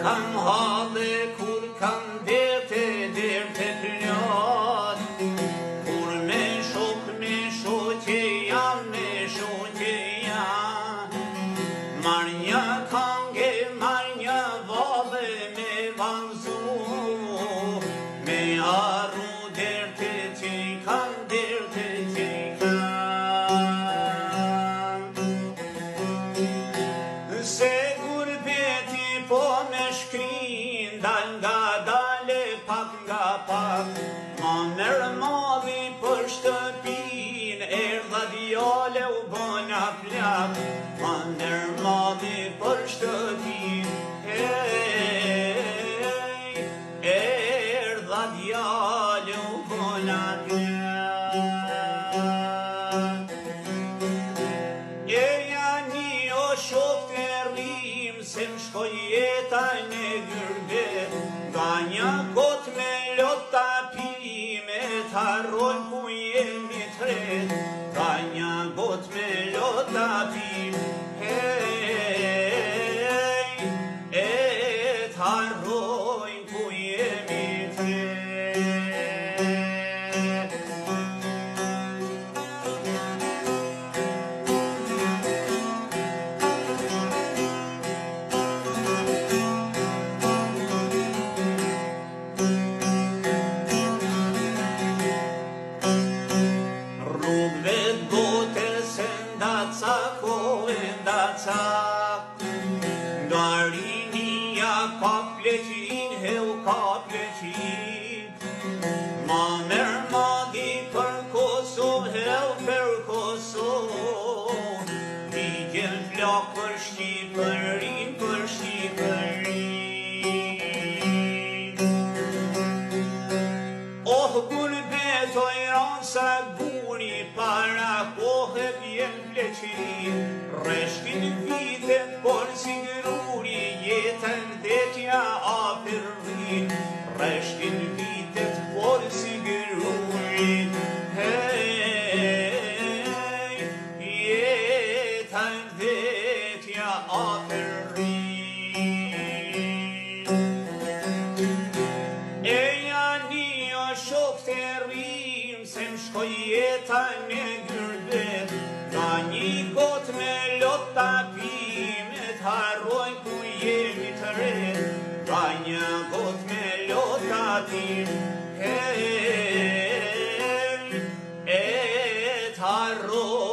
kam halë, kur kam derte plot, kur me shoqe jam, marr një kange, marr një vallë me vanzu, me arru derte që kam, se gurbeti po me shkrin, dal nga dale, pak nga pak, ma merë malli për shtëpin, erdha djale u bëna plak, ma merë malli për shtëpin, erdha djale u bëna plak. Eja një o shok të rrim, se më shkoj jeta në gyrbet, nga një got me lota pime, t'harrojnë ku jemi tret, nga një got me lota pime, t'harrojnë ku jemi tret. Rrugve bote se ndacak, nga rinia ka pleqin, heu ka pleqin, ma merë madi për Kosovë, heu për Kosovë, i gjen flak për Shqipërin, Oh, gurbet o janë sa guri, para kohë vjen pleqin, reshkin vitet por si gruri, jetën detja apërrin, reshkin vitet por si gruri, jetën detja apërrin. Shok të rrim, se më shkoj jeta në gyrbet, nga një got me lota pime, t'harrojnë ku jemi të ret, nga një got me lota pime, t'harrojnë